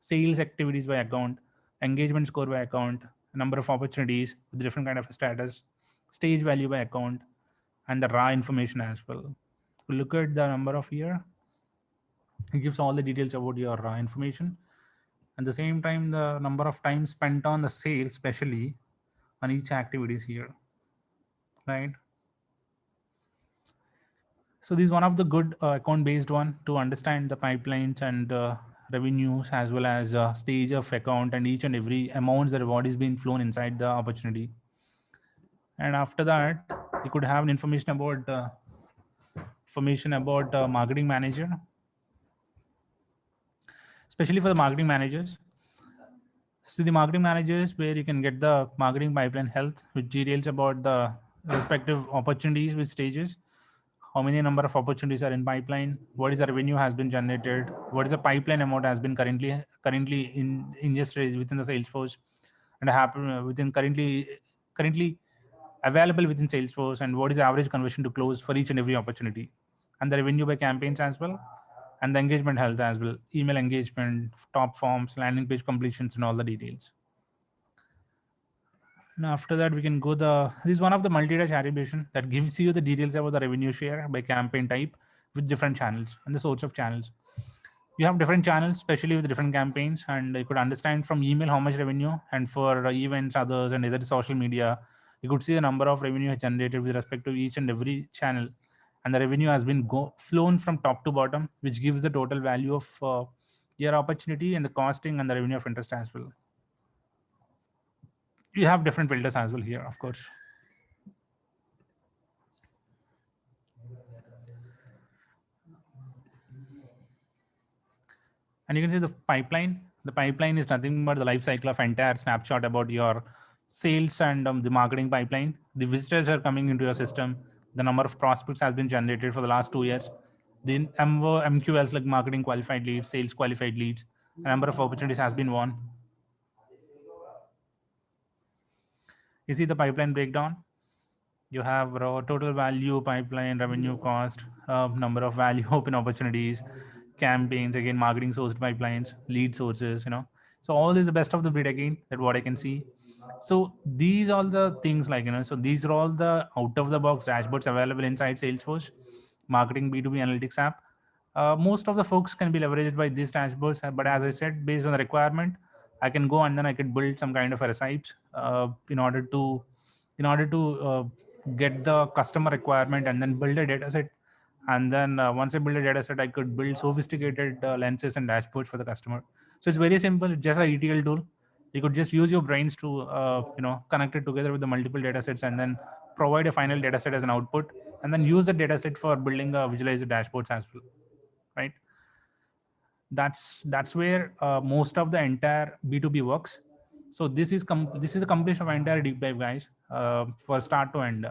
sales activities by account, engagement score by account, number of opportunities with different kind of status, stage value by account, and the raw information as well. If you look at the number of year, it gives all the details about your raw information. At the same time, the number of time spent on the sale, especially on each activities here, right? So this is one of the good account-based one to understand the pipelines and revenues, as well as stage of account and each and every amount that what is being flown inside the opportunity. And after that, you could have information about marketing manager, especially for the marketing managers. So the marketing managers where you can get the marketing pipeline health, which details about the respective opportunities with stages, how many number of opportunities are in pipeline, what is the revenue has been generated, what is the pipeline amount has been currently ingested within the Salesforce, and happen within currently available within Salesforce, and what is the average conversion to close for each and every opportunity, and the revenue by campaigns as well, and the engagement health as well, email engagement, top forms, landing page completions, and all the details. Now after that, we can go this is one of the multi-touch attribution that gives you the details about the revenue share by campaign type with different channels and the sorts of channels. You have different channels, especially with different campaigns, and you could understand from email how much revenue, and for events, others, and either social media, you could see the number of revenue generated with respect to each and every channel, and the revenue has been flown from top to bottom, which gives the total value of your opportunity and the costing and the revenue of interest as well. You have different filters as well here, of course. And you can see the pipeline. The pipeline is nothing but the life cycle of entire snapshot about your sales and the marketing pipeline. The visitors are coming into your system. The number of prospects has been generated for the last 2 years. The MQLs like marketing qualified leads, sales qualified leads, a number of opportunities has been won. You see the pipeline breakdown. You have raw total value, pipeline, revenue, cost, number of value, open opportunities, campaigns, again, marketing sourced pipelines, lead sources, So all is the best of the breed again, that what I can see. So these all the things like, so these are all the out of the box dashboards available inside Salesforce marketing B2B analytics app. Most of the folks can be leveraged by these dashboards, but as I said, based on the requirement, I can go and then I could build some kind of a recipes in order to get the customer requirement and then build a data set. And then once I build a data set, I could build sophisticated lenses and dashboards for the customer. So it's very simple. It's just a ETL tool. You could just use your brains to connect it together with the multiple data sets and then provide a final data set as an output, and then use the data set for building a visualized dashboards as well, right? That's where most of the entire B2B works. So this is a completion of entire deep dive, guys, for start to end.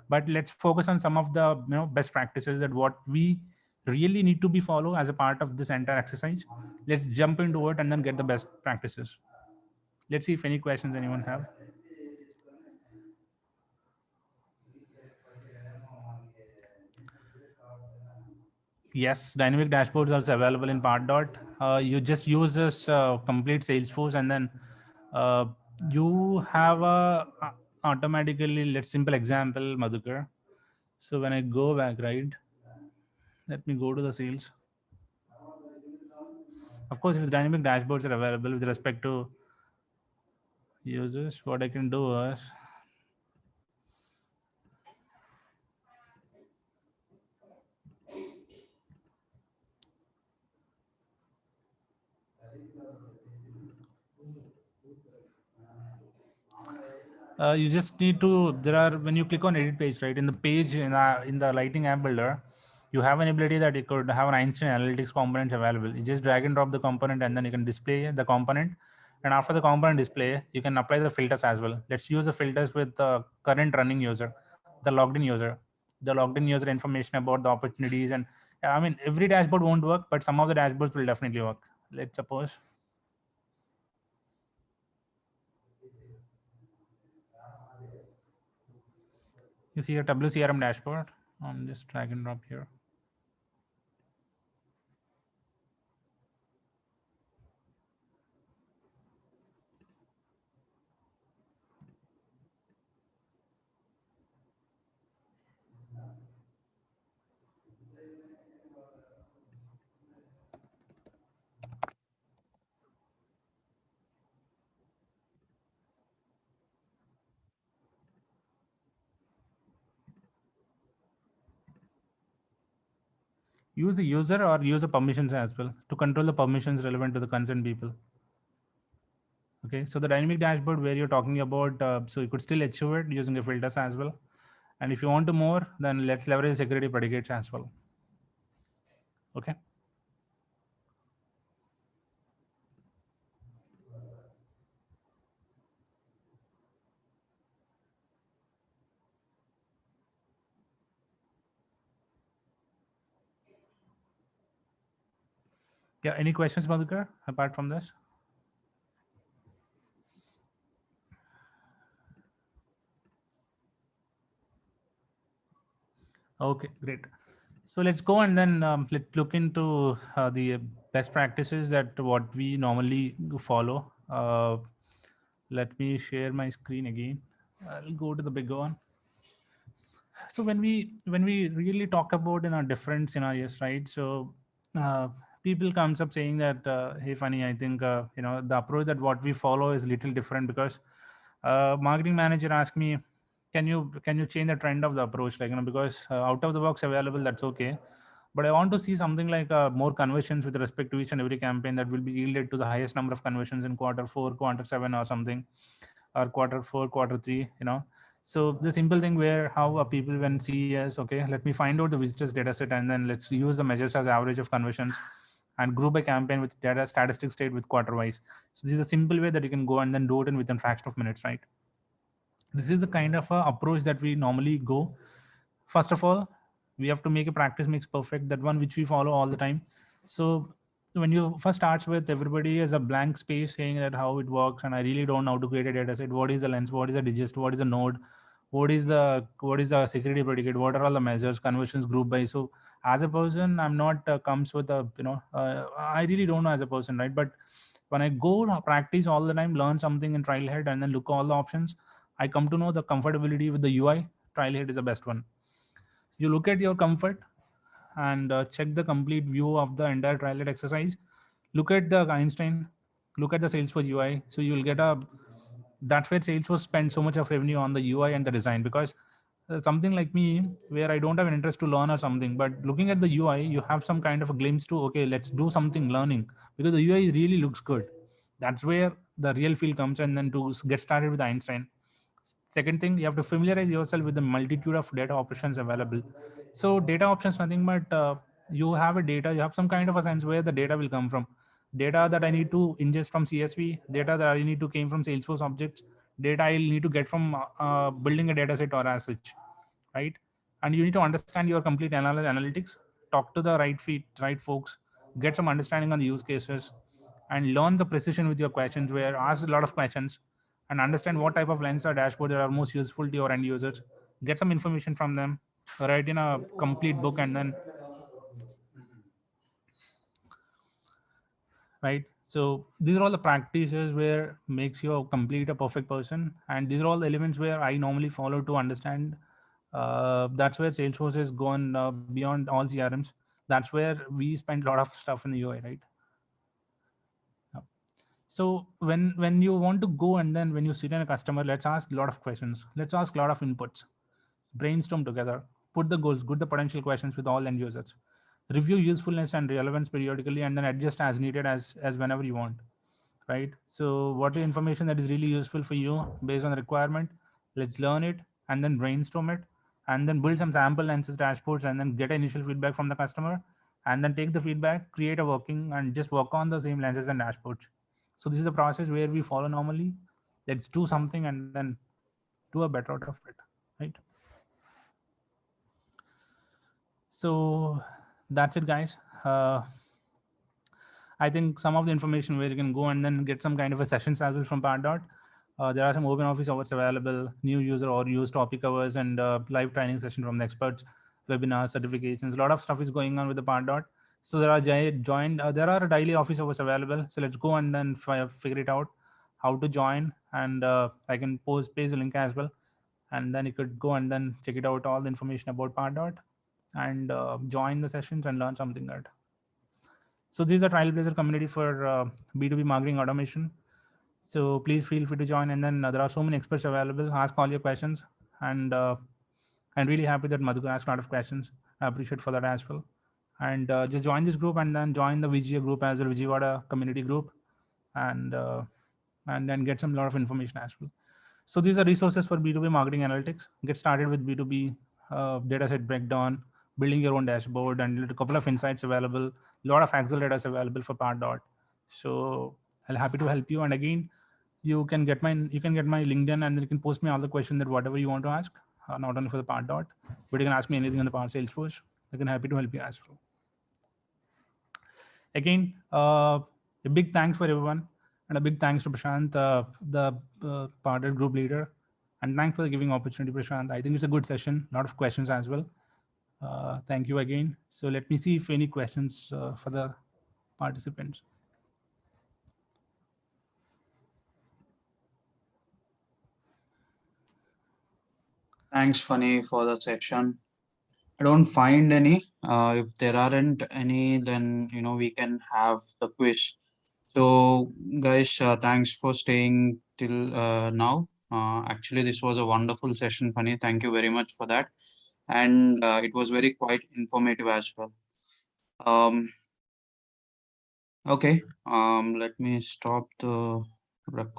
But let's focus on some of the best practices that what we really need to be follow as a part of this entire exercise. Let's jump into it and then get the best practices. Let's see if any questions anyone have. Yes, dynamic dashboards are also available in Pardot. You just use this complete Salesforce, and then you have a automatically, let's simple example, Madhukar. So when I go back, right, let me go to the sales. Of course, if dynamic dashboards are available with respect to users, what I can do is you just need to, there are, when you click on edit page, right, in the page in the Lightning App Builder, you have an ability that you could have an Einstein analytics components available. You just drag and drop the component and then you can display the component. And after the component display, you can apply the filters as well. Let's use the filters with the current running user, the logged in user, the logged in user information about the opportunities. And I mean, every dashboard won't work, but some of the dashboards will definitely work. Let's suppose. You see a WCRM dashboard. Just drag and drop here. Use the user or use the permissions as well to control the permissions relevant to the concerned people. Okay, so the dynamic dashboard where you're talking about, so you could still achieve it using the filters as well. And if you want to more, then let's leverage security predicates as well. Okay. Yeah, any questions, Madhukar, apart from this? Okay, great. So let's go and then let's look into the best practices that what we normally follow. Let me share my screen again. I'll go to the bigger one. So when we really talk about in our different scenarios, right? So people comes up saying that, hey, Funny, I think the approach that what we follow is little different because marketing manager asked me, can you change the trend of the approach, like, because out of the box available, that's okay, but I want to see something like more conversions with respect to each and every campaign that will be yielded to the highest number of conversions in quarter 4, quarter 7 or something, or quarter 4, quarter 3, so the simple thing where how people when see us, okay, let me find out the visitors data set and then let's use the measures as average of conversions and group by campaign with data statistics state with quarter wise. So this is a simple way that you can go and then do it in within fraction of minutes, right? This is the kind of approach that we normally go. First of all, we have to make a practice makes perfect, that one which we follow all the time. So when you first starts with, everybody is a blank space saying that how it works, and I really don't know how to create a data set. What is the lens? What is the digest? What is the node? What is the security predicate? What are all the measures? Conversions group by. So as a person, I'm not comes with a I really don't know as a person, right? But when I go practice all the time, learn something in Trailhead, and then look all the options, I come to know the comfortability with the UI. Trailhead is the best one. You look at your comfort and check the complete view of the entire Trailhead exercise. Look at the Einstein, look at the Salesforce UI. So you will get a, that's where Salesforce spends so much of revenue on the UI and the design, because something like me where I don't have an interest to learn or something, but looking at the UI, you have some kind of a glimpse to, okay, let's do something learning, because the UI really looks good. That's where the real feel comes. And then to get started with Einstein. Second thing, you have to familiarize yourself with the multitude of data options available. So data options, nothing but you have a data, you have some kind of a sense where the data will come from. Data that I need to ingest from CSV, data that I need to came from Salesforce objects, data I need to get from building a data set or as such, right? And you need to understand your complete analytics, talk to the right folks, get some understanding on the use cases, and learn the precision with your questions, where ask a lot of questions and understand what type of lens or dashboard that are most useful to your end users. Get some information from them, write in a complete book, and then right. So these are all the practices where makes you a complete a perfect person, and these are all the elements where I normally follow to understand. That's where Salesforce has gone beyond all CRMs. That's where we spend a lot of stuff in the UI, right? So when you want to go and then when you sit in a customer, let's ask a lot of questions. Let's ask a lot of inputs. Brainstorm together. Put the goals, good the potential questions with all end users. Review usefulness and relevance periodically, and then adjust as needed as whenever you want. Right. So what is information that is really useful for you based on the requirement? Let's learn it and then brainstorm it, and then build some sample lenses dashboards, and then get initial feedback from the customer, and then take the feedback, create a working, and just work on the same lenses and dashboards. So this is a process where we follow normally. Let's do something and then do a better out of it, right? So that's it, guys. I think some of the information where you can go and then get some kind of a sessions as well from Pardot. There are some open office hours available, new user or use topic hours, and live training session from the experts, webinars, certifications. A lot of stuff is going on with the Pardot. So there are there are daily office hours available. So let's go and then figure it out how to join, and I can paste the link as well, and then you could go and then check it out, all the information about Pardot, and join the sessions and learn something good. So this is a Trailblazer community for B2B marketing automation. So please feel free to join, and then there are so many experts available. Ask all your questions, and I'm really happy that Madhukar asked a lot of questions. I appreciate for that as well. And just join this group, and then join the VGA group as well, Vijayawada community group, and then get some lot of information as well. So these are resources for B2B marketing analytics. Get started with B2B dataset breakdown, building your own dashboard, and a couple of insights available. A lot of Excel data is available for Pardot. So I'll happy to help you. And again, you can get my LinkedIn, and then you can post me all the questions that whatever you want to ask, not only for the Pardot, but you can ask me anything on the Part Salesforce. I can happy to help you as well. Again, a big thanks for everyone, and a big thanks to Prashant, the Pardot group leader, and thanks for giving opportunity, Prashant. I think it's a good session, a lot of questions as well. Thank you again. So let me see if any questions for the participants. Thanks, Funny, for the session. I don't find any. If there aren't any, then we can have the quiz. So, guys, thanks for staying till now. Actually, this was a wonderful session, Funny. Thank you very much for that, and it was very quite informative as well. Okay. Let me stop the record.